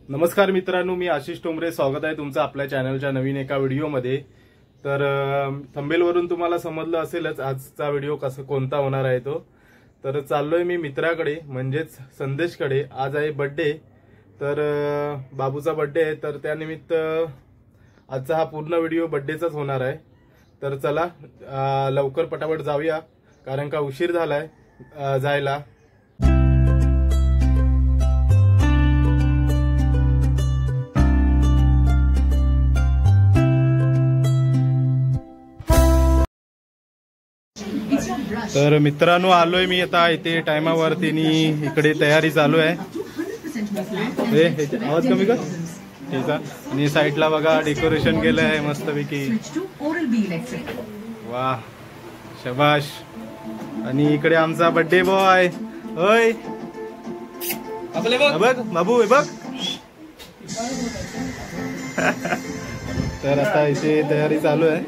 नमस्कार मित्रांनो, मी आशिष टोमरे. स्वागत आहे तुमचं आपल्या चॅनलच्या नवीन एका व्हिडिओमध्ये. तर थंबनेलवरून तुम्हाला समजलं असेलच आजचा व्हिडिओ कोणता होणार आहे तो. तर चाललोय मी मित्राकडे म्हणजेच संदेशकडे. आज आहे बर्थडे, तर बाबूचा बर्थडे आहे, तर त्यानिमित्त आजचा हा पूर्ण व्हिडिओ बर्थडेचाच होणार आहे. तर चला लवकर पटापट जाऊया, कारण का उशीर झालाय जायला. तर मित्रांनो, आलोय मी आता इथे टायमावरती. इकडे तयारी चालू आहे. आवाज कमी कर, ठीक आहे. आणि साईडला बघा डेकोरेशन केलं आहे मस्तपैकी. वा, शबाश. आणि इकडे आमचा बर्थडे बॉय. होय बघ बाबू, बघ. तर आता इथे तयारी चालू आहे.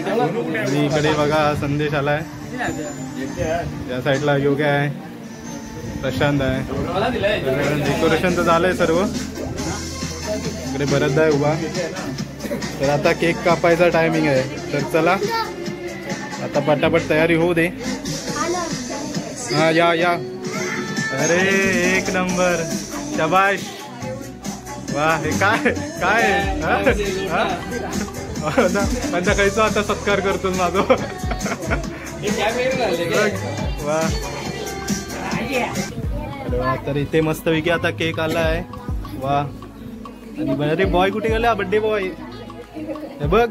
आणि इकडे बघा संदेश आलाय. या साईडला योग्य आहे, प्रशांत आहे. डेकोरेशन तर झालंय सर्व. इकडे भरत आहे उभा. तर आता केक कापायचा टायमिंग आहे. तर चला आता पटापट तयारी होऊ दे. हा या या. अरे एक नंबर, शबाश. वा, हे काय काय खायचा आता सत्कार करतो माझं. वा, तर इथे मस्तपैकी आता केक आलाय. वा, आणि अरे बॉय कुठे गेला? बर्थडे बॉय हे बघ.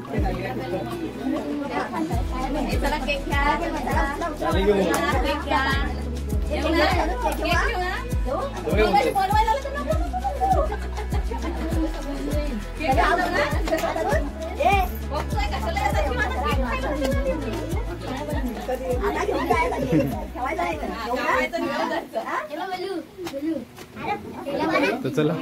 तर चला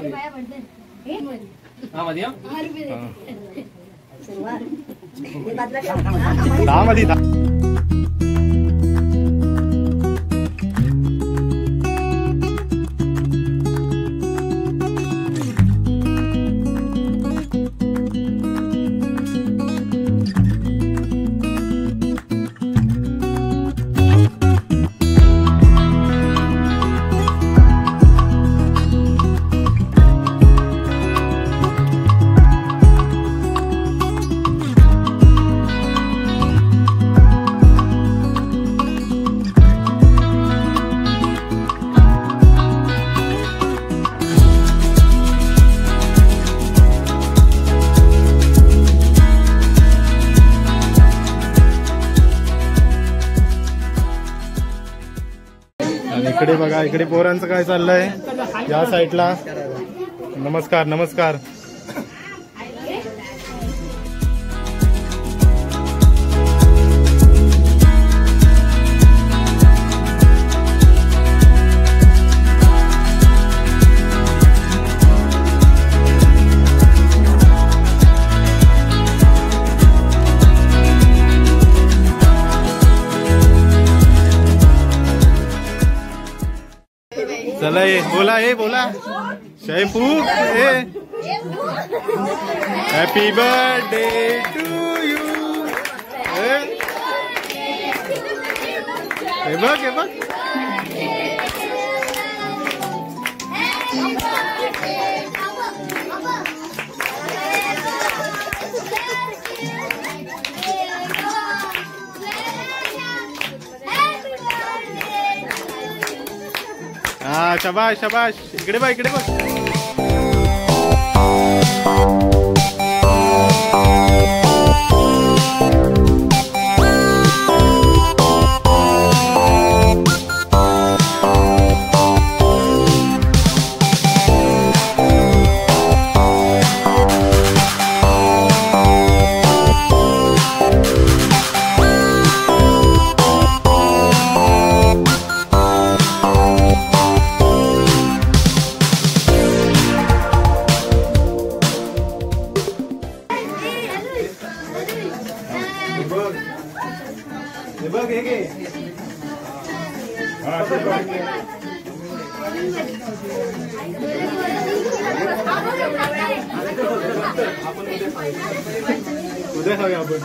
इकडे बघा. इकडे पोरांचं काय चाललंय या साईडला. नमस्कार नमस्कार. चला बोला, बोला. शैफू, हॅपी बर्थडे टू यू. हे बघ, हे बघ. हा, शबाश शबाश. इकडे बघ, इकडे बघ. उद्या खाऊया आपण.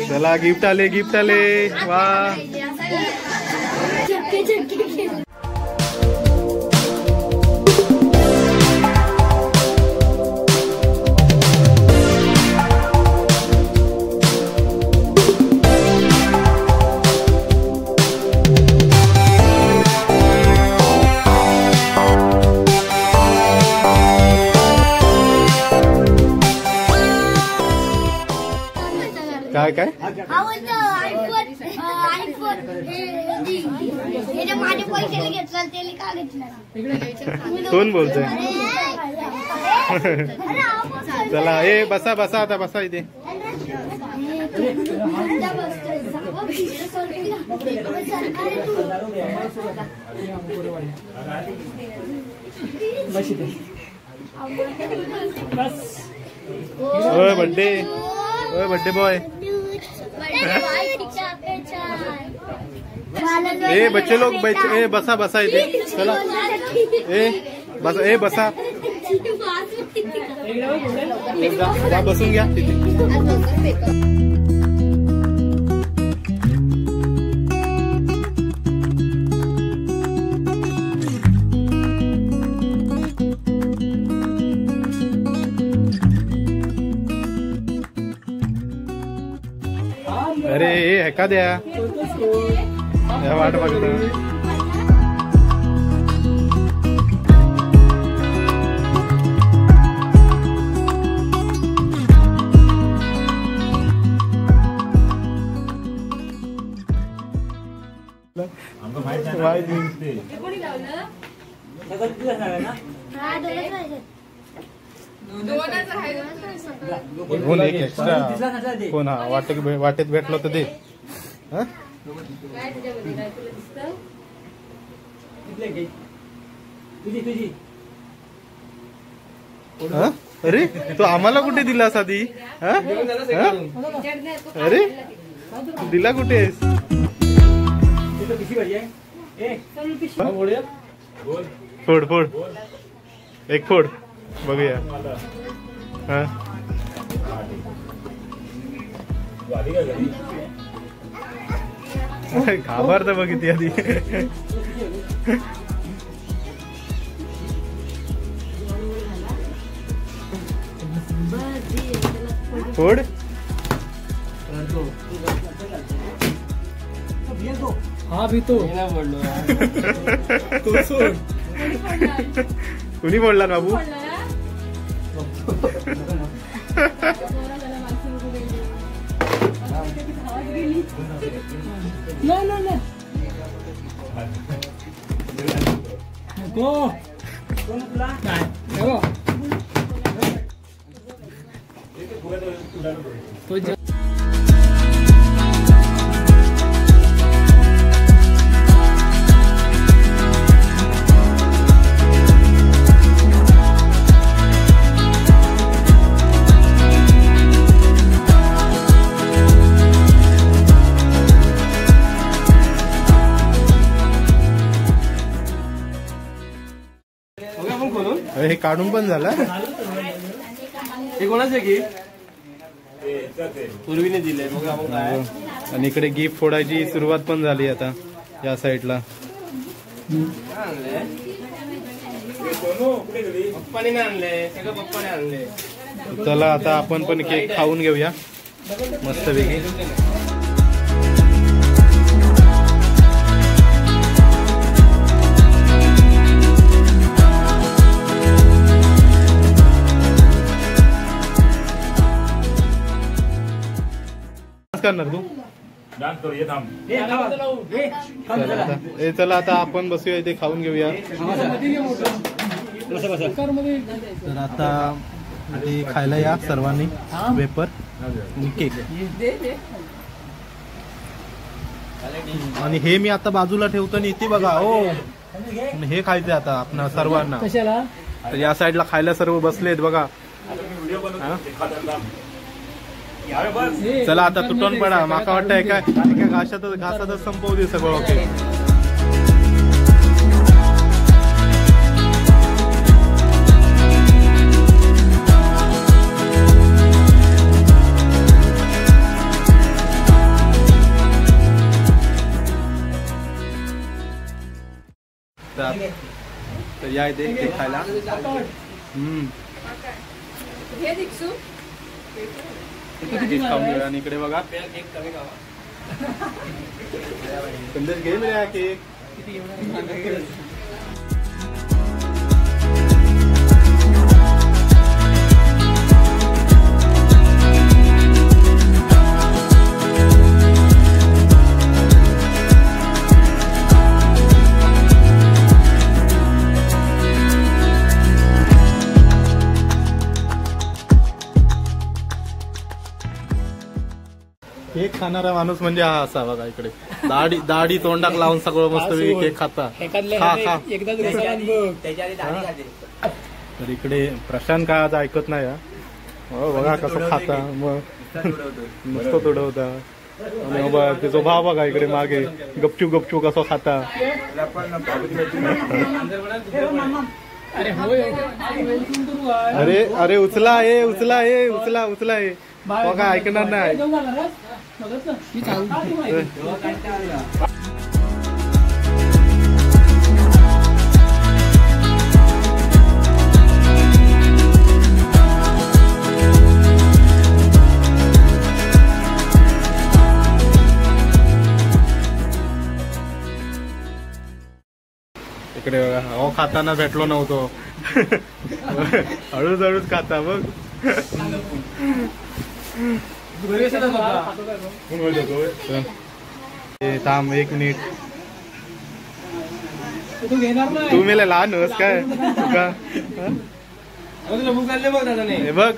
चला गिफ्ट आले वा. काय काय कोण बोलतोय. चला ए बसा बसा आता बसा इथे. ओय बर्थडे बॉय. ए बच्चे लोग बसा बसा इथे. चला बसा बसून घ्या तिथे. अरे हे का द्या वाट बघत. कोण एक एक्स्ट्रा कोण वाटेत भेटलो तर दे. अरे तो आम्हाला कुठे दिलास आधी. अरे दिला कुठे. फोड फोड एक फोड बघूया. घाबरत बघ किती आधी. फोड हा भी तो कुणी बोलला बाबू. हे काढून पण झालं. हे कोणाचं की पूर्वीने दिले. आणि इकडे गिफ्ट फोडायची सुरुवात पण झाली आता या साईडला. पप्पाने आणले सगळं. पप्पाने आणले. चला आता आपण पण केक खाऊन घेऊया मस्तपैकी. करणार तू चला आता आपण बसूया इथे खाऊन घेऊया. तर आता खायला या सर्वांनी वेपर केक. आणि हे मी आता बाजूला ठेवतो आणि इथे बघा. हो हे खायचंय आता आपण सर्वांना. तर या साईडला खायला सर्व बसलेत बघा. चला आता तुटून पडा. माका वाटतं एका घासातच संपवू दे सगळं. ओके शकतात. तर या इथे केक खायला. केक खाऊन घेऊया. आणि इकडे बघा संदेश घे रे केक. केक खाणारा माणूस म्हणजे हा असा बघा. इकडे दाढी तोंडाक लावून सगळं मस्त केक खाता. तर इकडे प्रशांत काय आज ऐकत नाही. हो बघा कसं खाता. मग मस्त तुडवता. आणि बाबा त्याचा भाव बघा इकडे मागे गपचूप कसं खाता. अरे उचला बघा ऐकणार नाही. इकडे बघा हो खाताना भेटलो नव्हतो. हळूच खाता बघ. थांब 1 मिनिट. तू मला लहान होस काय तुका हे बघ.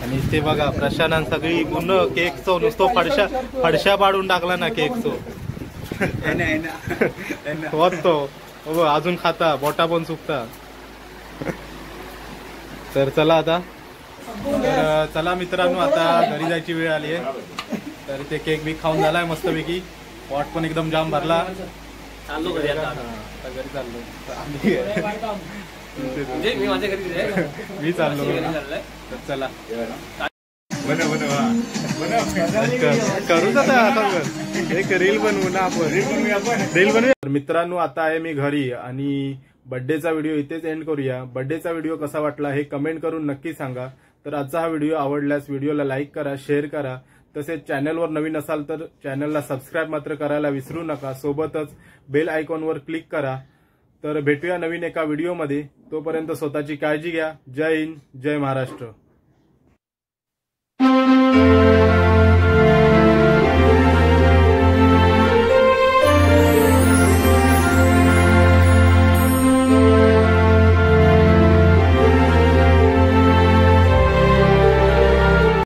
आणि ते बघा प्रशांत सगळी पूर्ण केकचो नुसतो फडशा पाडून टाकला ना केकचो. होत तो अजून खाता बोटा पण सुकता. तर चला आता चला मित्रांनो आता घरी जायची वेळ आली आहे. तर ते केक बी खाऊन झालाय मस्तपैकी. पॉट पण एकदम जाम भरला. चाललो घरी आता. घरी चाललो. मी चाललो. तर चला करूच आता एक रील बनवू ना आपण. रील बनवूया. मित्रांनो आता आहे मी घरी आणि बर्थडेचा व्हिडिओ इथेच एंड करूया. बर्थडेचा व्हिडिओ कसा वाटला हे कमेंट करून नक्की सांगा. तर आजचा हा व्हिडिओ आवडल्यास व्हिडिओला लाईक करा, शेअर करा. तसेच चॅनलवर नवीन असाल तर चॅनलला सबस्क्राईब मात्र करायला विसरू नका. सोबतच बेल आयकॉनवर क्लिक करा. तर भेटूया नवीन एका व्हिडिओमध्ये. तोपर्यंत स्वतःची काळजी घ्या. जय हिंद, जय महाराष्ट्र.